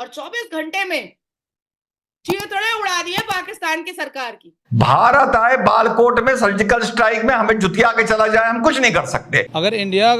और 24 घंटे में चिड़िया उड़ा दिए पाकिस्तान की सरकार की। भारत आए बालकोट में सर्जिकल स्ट्राइक में हमें जुतिया के चला जाए, हम कुछ नहीं कर सकते। अगर इंडिया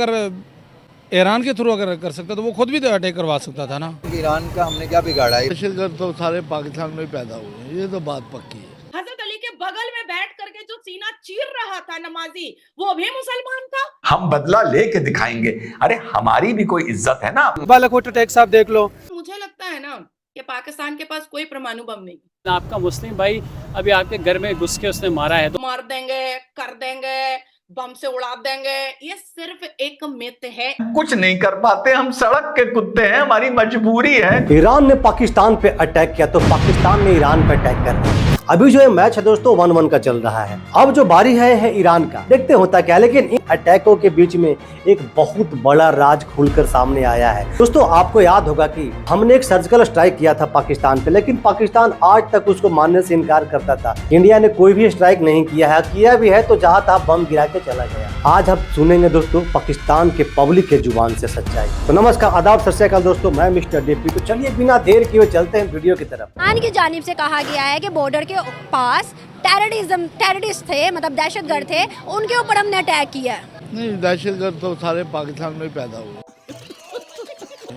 ईरान के थ्रू अगर कर सकता तो वो खुद भी तो अटैक करवा सकता था ना। ईरान का हमने क्या बिगाड़ा है? दहशतगर्द तो सारे पाकिस्तान में पैदा हुए हैं, ये तो बात पक्की है। हजरत अली के बगल में बैठ करके जो सीना चीर रहा था नमाजी, वो भी मुसलमान था। हम बदला लेके दिखाएंगे। अरे हमारी भी कोई इज्जत है ना। बालाकोट अटैक आप देख लो। मुझे लगता है ना कि पाकिस्तान के पास कोई परमाणु बम नहीं। आपका मुस्लिम भाई अभी आपके घर में घुस के उसने मारा है, तो मार देंगे, कर देंगे, बम से उड़ा देंगे, ये सिर्फ एक मिथ है। कुछ नहीं कर पाते, हम सड़क के कुत्ते हैं, हमारी मजबूरी है। ईरान ने पाकिस्तान पे अटैक किया तो पाकिस्तान ने ईरान पे अटैक कर दिया। अभी जो ये मैच है दोस्तों 1-1 का चल रहा है। अब जो बारी है ईरान का, देखते होता क्या। लेकिन इन अटैकों के बीच में एक बहुत बड़ा राज खुलकर सामने आया है। दोस्तों आपको याद होगा कि हमने एक सर्जिकल स्ट्राइक किया था पाकिस्तान पे, लेकिन पाकिस्तान आज तक उसको मानने से इनकार करता था। इंडिया ने कोई भी स्ट्राइक नहीं किया है, किया भी है तो जहाँ तहाँ बम गिरा के चला गया। आज हम सुनेंगे दोस्तों पाकिस्तान के पब्लिक के जुबान से सच्चाई। तो नमस्कार, आदाब, सत श्री अकाल दोस्तों, मैं मिस्टर डीपी। तो चलिए बिना देर किए चलते हैं वीडियो की तरफ। ईरान की जानिब से कहा गया है कि बॉर्डर के पास टेररिस्ट थे, मतलब दहशतगर्द थे, उनके ऊपर हमने अटैक किया है। नहीं, दहशतगर्द तो सारे पाकिस्तान में पैदा हुए,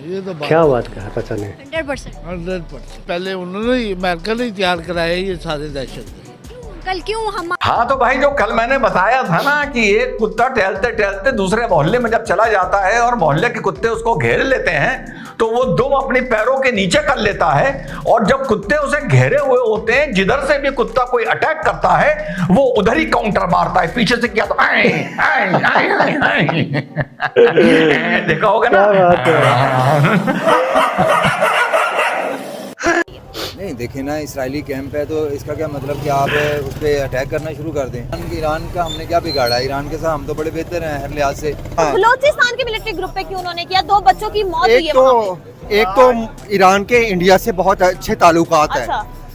ये तो क्या बात कहा पता नहीं। 100%। पहले उन्होंने अमेरिका ने तैयार कराए ये सारे दहशत। कल क्यों हम हाँ तो भाई, जो कल मैंने बताया था ना कि एक कुत्ता टहलते टहलते दूसरे मोहल्ले में जब चला जाता है और मोहल्ले के कुत्ते उसको घेर लेते हैं तो वो दुम अपने पैरों के नीचे कर लेता है, और जब कुत्ते उसे घेरे हुए होते हैं, जिधर से भी कुत्ता कोई अटैक करता है वो उधर ही काउंटर मारता है। पीछे से किया तो आए, आए, आए, आए, आए। देखा होगा ना। नहीं देखे ना, इसराइली कैंप है तो इसका क्या मतलब कि आप उस पर अटैक करना शुरू कर दें? ईरान का हमने क्या बिगाड़ा है? ईरान के साथ हम तो बड़े बेहतर हैं हर लिहाज से। बलूचिस्तान के मिलिट्री ग्रुप पे क्यों उन्होंने किया? 2 बच्चों की मौत हुई है। एक तो ईरान के इंडिया से बहुत अच्छे ताल्लुकात हैं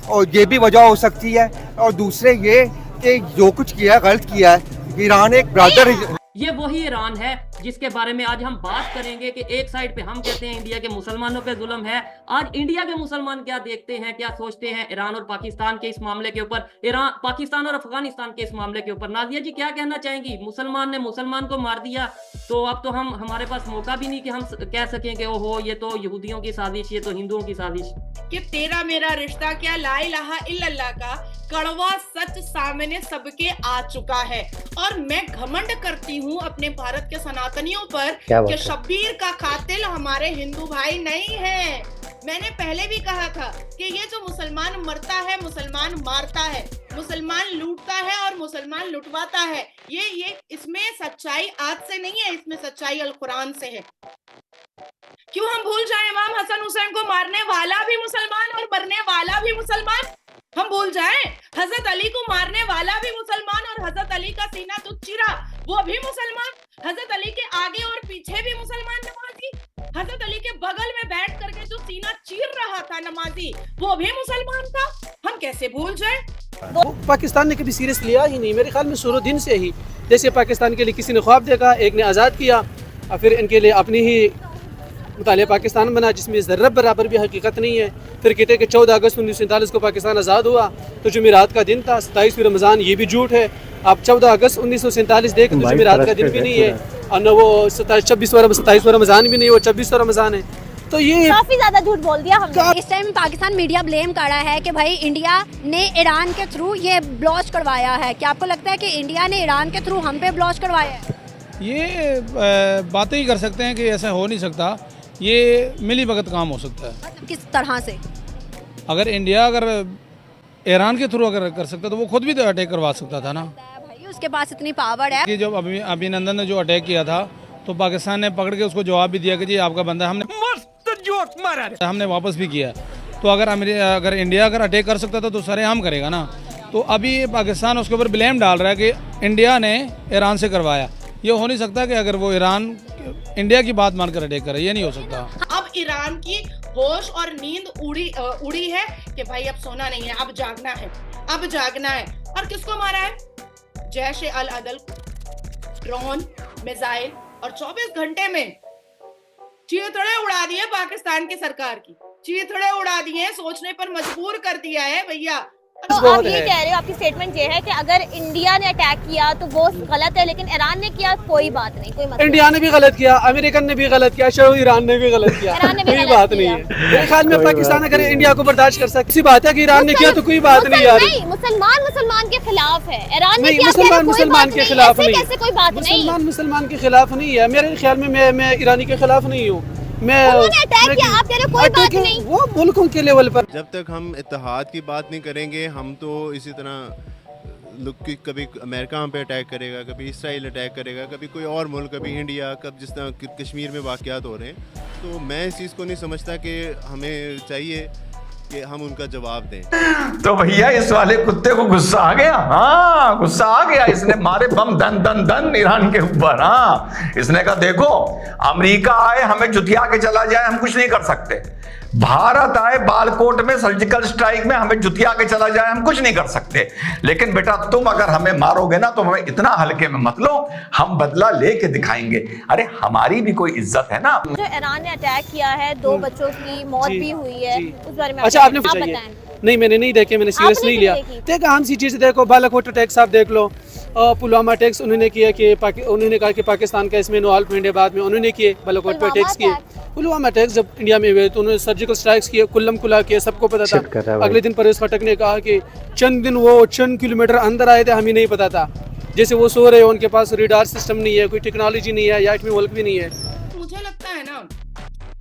और ये भी वजह हो सकती है, और दूसरे ये कि जो कुछ किया गलत किया है। ईरान एक ब्रदर, ये वही ईरान है जिसके बारे में आज हम बात करेंगे कि एक साइड पे हम कहते हैं इंडिया के मुसलमानों पे जुल्म है। आज इंडिया के मुसलमान क्या देखते हैं, क्या सोचते हैं ईरान और पाकिस्तान के इस मामले के ऊपर, ईरान, पाकिस्तान और अफगानिस्तान के इस मामले के ऊपर। नाजिया जी क्या कहना चाहेंगी? मुसलमान ने मुसलमान को मार दिया तो अब तो हमारे पास मौका भी नहीं कि हम कह सकें कि ओहो ये तो यहूदियों की साजिश, ये तो हिंदुओं की साजिश। कि तेरा मेरा रिश्ता क्या ला इलाहा इल्लल्लाह का कड़वा सच सामने सबके आ चुका है। और मैं घमंड करती हूँ अपने भारत के सनातनियों पर कि शब्बीर का कातिल हमारे हिंदू भाई नहीं है। मैंने पहले भी कहा था कि ये जो मुसलमान मरता है, मुसलमान मारता है, मुसलमान लूटता है और मुसलमान लुटवाता है, ये इसमें सच्चाई आज से नहीं है, इसमें सच्चाई अल कुरान से है। क्यों हम भूल जाए इमाम हसन हुसैन को मारने वाला भी मुसलमान और मरने वाला भी मुसलमान? हम भूल जाएं हजरत अली को मारने वाला भी मुसलमान और हजरत अली का सीना तो चीरा वो भी मुसलमान, हजरत अली के आगे और पीछे भी मुसलमान नमाजी, हजरत अली के बगल में बैठ करके जो सीना चीर रहा था नमाजी, वो भी मुसलमान था। हम कैसे भूल जाएं? पाकिस्तान ने कभी सीरियस लिया ही नहीं, मेरे ख्याल में शुरू दिन से ही। जैसे पाकिस्तान के लिए किसी ने ख्वाब देखा, एक ने आज़ाद किया, और फिर इनके लिए अपनी ही मुतालिया पाकिस्तान बना जिसमें ज़र्रत बराबर भी हकीकत नहीं है। फिर कहते हैं कि 14 अगस्त 1947 को पाकिस्तान आज़ाद हुआ तो जुमेरात का दिन था, 27 रमज़ान, ये भी झूठ है। आप 14 अगस्त 1947 देखें तो जुमेरात का दिन भी नहीं है, और न वो 27 रमज़ान भी नहीं, वो 26 रमज़ान है। तो ये काफी ज्यादा झूठ बोल दिया हमने। इस टाइम पाकिस्तान मीडिया ब्लेम कर रहा है कि भाई इंडिया ने ईरान के थ्रू ये ब्लॉच करवाया है। क्या आपको लगता है कि इंडिया ने ईरान के थ्रू हम पे ब्लॉच करवाया है? ये बातें ही कर सकते हैं कि ऐसा हो नहीं सकता, ये मिली भगत काम हो सकता है। मतलब किस तरह से? अगर इंडिया ईरान के थ्रू अगर कर सकता तो वो खुद भी तो अटैक करवा सकता था ना भाई, उसके पास इतनी पावर है कि जब अभिनंदन ने जो अटैक किया था तो पाकिस्तान ने पकड़ के उसको जवाब भी दिया कि जी आपका बंदा, हमने मस्त जोक मारा, हमने वापस भी किया। तो अगर इंडिया अटैक कर सकता था तो सरेआम करेगा ना। तो अभी पाकिस्तान उसके ऊपर ब्लेम डाल रहा है कि इंडिया ने ईरान से करवाया। ये हो नहीं सकता कि अगर वो इंडिया की बात मानकर अटैक करे, ये नहीं हो सकता। अब ईरान की होश और नींद उड़ी है कि भाई अब सोना नहीं है, अब जागना है, अब जागना है। और किसको मारा है? जैश अल अदल, ड्रोन, मिसाइल, और 24 घंटे में चीथड़े उड़ा दिए पाकिस्तान की सरकार की, चीथड़े उड़ा दिए, सोचने पर मजबूर कर दिया है भैया। तो आप ये कह रहे हो, आपकी स्टेटमेंट ये है कि अगर इंडिया ने अटैक किया तो वो गलत है, लेकिन ईरान ने किया कोई बात नहीं, कोई मतलब इंडिया ने भी गलत किया, अमेरिकन ने भी गलत किया, शायद ईरान ने भी गलत किया, कोई बात नहीं है। मेरे ख्याल में पाकिस्तान अगर इंडिया को बर्दाश्त कर सकती बात है कि ईरान ने किया तो कोई बात नहीं यार। मुसलमान के खिलाफ है, ईरान ने किया, मुसलमान के खिलाफ नहीं, कैसे कोई बात नहीं, मुसलमान के खिलाफ नहीं है। मेरे ख्याल में मैं ईरानी के खिलाफ नहीं हूँ, उन्होंने अटैक किया, आप कह रहे हो कोई बात नहीं, वो मुल्कों के लेवल पर। जब तक हम इत्तेहाद की बात नहीं करेंगे, हम तो इसी तरह लोग की कभी अमेरिका हम पे अटैक करेगा, कभी इसराइल अटैक करेगा, कभी कोई और मुल्क, कभी इंडिया, कब जिस तरह कश्मीर में वाक़यात हो रहे हैं। तो मैं इस चीज़ को नहीं समझता कि हमें चाहिए कि हम उनका जवाब दें। तो भैया इस वाले कुत्ते को गुस्सा आ गया, हाँ गुस्सा आ गया, इसने मारे बम धन धन धन ईरान के ऊपर। हाँ इसने कहा देखो अमेरिका आए हमें जुतिया के चला जाए, हम कुछ नहीं कर सकते। भारत आए बालकोट में सर्जिकल स्ट्राइक में हमें जुतिया के चला जाए, हम कुछ नहीं कर सकते। लेकिन बेटा तुम अगर हमें मारोगे ना तो हमें इतना हल्के में मत लो, हम बदला लेके दिखाएंगे। अरे हमारी भी कोई इज्जत है ना। जो ईरान ने अटैक किया है, 2 बच्चों की मौत भी हुई है, उस बारे में अच्छा आपने बताया? नहीं मैंने नहीं देखे, मैंने सीरियस नहीं लिया। देखो आम सी चीज देखो, बालाकोट अटैक्स आप देख लो, पुलवामा अटैक्स उन्होंने किया कि उन्होंने कहा कि पाकिस्तान का इसमें इन्वॉल्वमेंट है, बाद में उन्होंने किए बालाकोट पे अटैक्स किए। पुलवामा अटैक्स जब इंडिया में हुए तो उन्होंने सर्जिकल स्ट्राइक्स किए, कुल्लम कुला किए, सबको पता था। अगले दिन परवेज खटक ने कहा कि चंद किलोमीटर अंदर आए थे, हमें नहीं पता था। जैसे वो सो रहे हो, उनके पास रेडार सिस्टम नहीं है, कोई टेक्नोलॉजी नहीं है, या एटमी मुल्क भी नहीं है। मुझे लगता है ना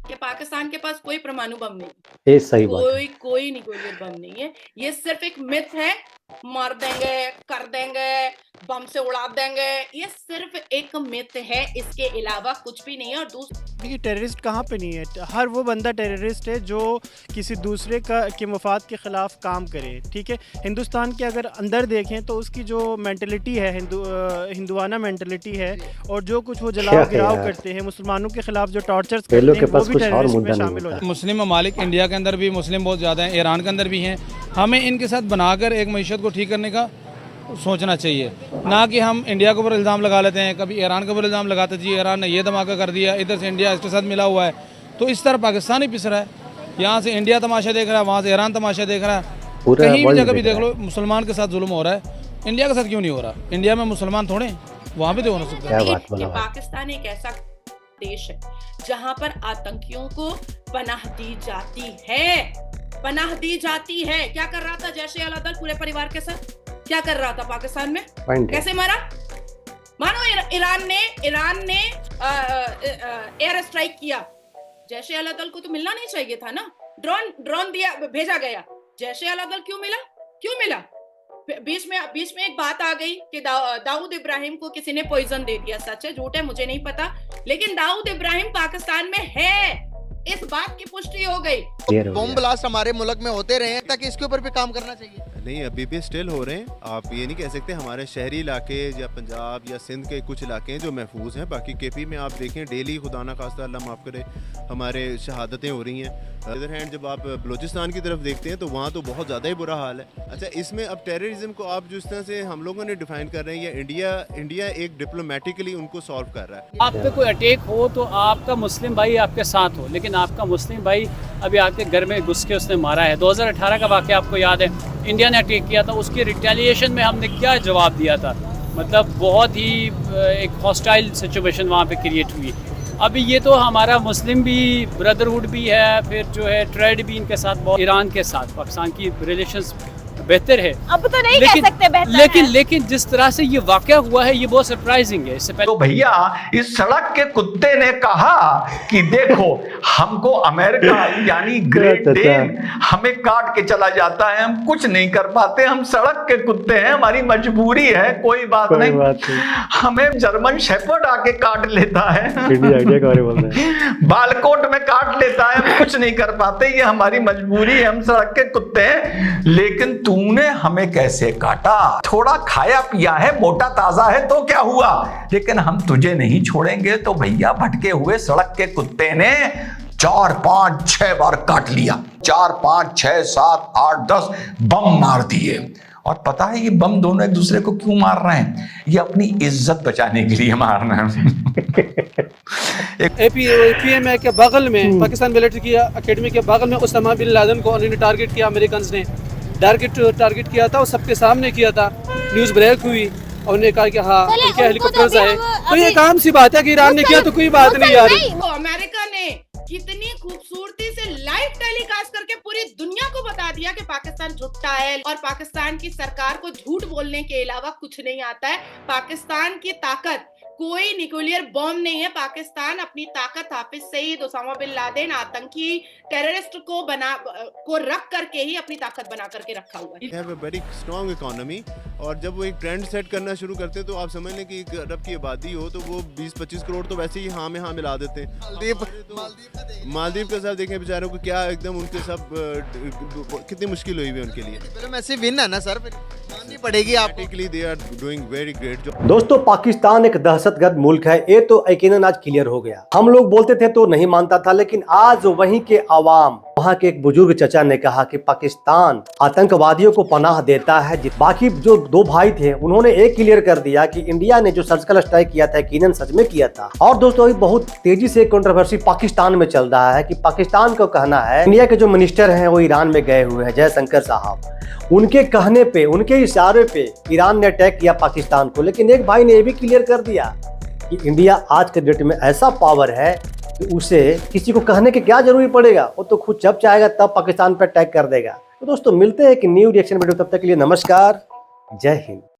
कि पाकिस्तान के पास कोई परमाणु बम नहीं, ये सही बात है। कोई न्यूक्लियर बम नहीं है। ये सिर्फ एक मिथ है, मार देंगे, कर देंगे, बम से उड़ा देंगे, ये सिर्फ एक मिथ है, इसके अलावा कुछ भी नहीं है। और देखिए टेररिस्ट कहाँ पे नहीं है, हर वो बंदा टेररिस्ट है जो किसी दूसरे के मफाद के ख़िलाफ़ काम करे। ठीक है, हिंदुस्तान के अगर अंदर देखें तो उसकी जो मेंटलिटी है, हिंदुआना मेंटलिटी है, और जो कुछ वो जलाओ गिराव करते हैं, मुसलमानों के खिलाफ जो टॉर्चर्स करते हैं, वो भी टेररिस्ट में शामिल होते हैं। मुस्लिम ममालिक इंडिया के अंदर भी मुस्लिम बहुत ज़्यादा हैं, ईरान के अंदर भी हैं। हमें इनके साथ बनाकर एक मईशत को ठीक करने का सोचना चाहिए, ना कि हम इंडिया के ऊपर इल्ज़ाम लगा लेते हैं, कभी ईरान के ऊपर इल्ज़ाम लगाते जी ईरान ने ये धमाका कर दिया, इधर से इंडिया इसके साथ मिला हुआ है। तो इस तरह पाकिस्तान ही पिस रहा है, यहाँ से इंडिया तमाशा देख रहा है, वहाँ से ईरान तमाशा देख रहा है। कहीं भी जगह भी देख लो मुसलमान के साथ जुल्म हो रहा है, इंडिया के साथ क्यों नहीं हो रहा? इंडिया में मुसलमान थोड़े, वहाँ भी तो हो सकता है। पाकिस्तान एक ऐसा देश है जहाँ पर आतंकियों को पनाह दी जाती है, पनाह दी जाती है। क्या कर रहा था जैश ए अल-अदल पूरे परिवार के साथ? क्या कर रहा था पाकिस्तान में? कैसे मारा? मानो ईरान ने एयर स्ट्राइक किया, जैश ए अल-अदल को तो मिलना नहीं चाहिए था ना, ड्रोन दिया, भेजा गया, जैश ए अल-अदल क्यों मिला? बीच में एक बात आ गई कि दाऊद इब्राहिम को किसी ने पॉइजन दे दिया। सच है झूठ है मुझे नहीं पता, लेकिन दाऊद इब्राहिम पाकिस्तान में है, इस बात की पुष्टि हो गई। बम ब्लास्ट हमारे मुल्क में होते रहे ताकि इसके ऊपर भी काम करना चाहिए। नहीं अभी भी स्टिल हो रहे हैं, आप ये नहीं कह सकते। हमारे शहरी इलाके या पंजाब या सिंध के कुछ इलाके हैं जो महफूज हैं, बाकी केपी में आप देखें डेली खुदा ना खास्ता अल्लाह माफ़ करे हमारे शहादतें हो रही हैं। अदर हैंड जब आप बलूचिस्तान की तरफ देखते हैं तो वहाँ तो बहुत ज़्यादा ही बुरा हाल है। अच्छा इसमें अब टेररिज्म को आप जिस तरह से हम लोगों ने डिफाइन कर रहे हैं, या इंडिया एक डिप्लोमेटिकली उनको सॉल्व कर रहा है। आप पे कोई अटैक हो तो आपका मुस्लिम भाई आपके साथ हो, लेकिन आपका मुस्लिम भाई अभी आपके घर में घुस के उसने मारा है। 2018 का वाक़या आपको याद है, इंडिया ने अटैक किया था, उसके रिटेलिएशन में हमने क्या जवाब दिया था? मतलब बहुत ही एक हॉस्टाइल सिचुएशन वहाँ पे क्रिएट हुई। अभी ये तो हमारा मुस्लिम भी ब्रदरहुड भी है, फिर जो है ट्रेड भी इनके साथ, ईरान के साथ पाकिस्तान की रिलेशंस बेहतर है। अब तो नहीं कह सकते बेहतर है। लेकिन जिस तरह से ये वाकया हुआ है ये बहुत सरप्राइजिंग है। इससे पहले तो भैया इस सड़क के कुत्ते ने कहा कि देखो हमको अमेरिका यानी ग्रेट डेन हमें काट के चला जाता है, हम कुछ नहीं कर पाते, हम सड़क के कुत्ते हैं, हमारी मजबूरी है, कोई बात नहीं। हमें जर्मन शेफर्ड आके काट लेता है, बालकोट में काट लेता है, हम कुछ नहीं कर पाते, ये हमारी मजबूरी है, हम सड़क के कुत्ते हैं। लेकिन तूने हमें कैसे काटा? थोड़ा खाया पिया है, मोटा ताजा है तो क्या हुआ, लेकिन हम तुझे नहीं छोड़ेंगे। तो भैया भटके हुए सड़क के कुत्ते ने 4, 5, 6 बार काट लिया, 4, 5, 6, 7, 8, 10 बम मार दिए और पता है ये बम दोनों एक दूसरे को क्यों मार रहे हैं? ये अपनी इज्जत बचाने के लिए मार रहे हैं। APMA के बगल में पाकिस्तान मिलिट्री की अकेडमी के बगल में उसामा बिन लादेन को उन्होंने टारगेट किया, अमेरिकन ने टारगेट किया था और सबके सामने किया था। न्यूज़ ब्रेक हुई और उन्होंने कहा कि हाँ इनके हेलीकॉप्टर्स आए। तो ये काम सी बात है कि ईरान ने किया तो कोई बात नहीं यार। तो अमेरिका ने कितनी खूबसूरती से लाइव टेलीकास्ट करके पूरी दुनिया को बता दिया कि पाकिस्तान झूठा है और पाकिस्तान की सरकार को झूठ बोलने के अलावा कुछ नहीं आता है। पाकिस्तान की ताकत कोई न्यूक्लियर बॉम्ब नहीं है। पाकिस्तान अपनी ताकत Hafiz Saeed, Osama bin Laden, आतंकी टेररिस्ट को रख करके ही अपनी ताकत बना करके रखा हुआ है। Have a very strong economy, और जब वो एक ट्रेंड सेट करना शुरू करते हैं तो आप समझ लें कि एक अरब की आबादी हो तो वो 20-25 करोड़ तो वैसे ही हाँ में हाँ मिला देते हैं। मालदीव का सब देखें बेचारों को क्या एकदम उनके सब कितनी मुश्किल हुई है उनके लिए। ऐसे विन है ना सर, माननी पड़ेगी आप। They are doing very great job. दोस्तों पाकिस्तान एक दहशतगर्द मुल्क है, ये तो यकीनन आज क्लियर हो गया। हम लोग बोलते थे तो नहीं मानता था, लेकिन आज वहीं के आवाम, वहाँ के एक बुजुर्ग चचा ने कहा कि पाकिस्तान आतंकवादियों को पनाह देता है। बाकी जो दो भाई थे उन्होंने एक क्लियर कर दिया कि इंडिया ने जो सर्जिकल स्ट्राइक किया था यकीनन सच में किया था। और दोस्तों बहुत तेजी से कंट्रोवर्सी पाकिस्तान में चल रहा है कि पाकिस्तान को कहना है, इंडिया के जो मिनिस्टर हैं वो ईरान में गए हुए हैं, जयशंकर साहब, उनके कहने पे, उनके इशारे पे ईरान ने अटैक किया पाकिस्तान को। लेकिन एक भाई ने ये भी क्लियर कर दिया कि इंडिया आज के डेट में ऐसा पावर है कि उसे किसी को कहने की क्या जरूरी पड़ेगा, वो तो खुद जब चाहेगा तब पाकिस्तान पर अटैक कर देगा। तो दोस्तों मिलते हैं एक न्यू रिएक्शन वीडियो, तब तक के लिए नमस्कार, जय हिंद।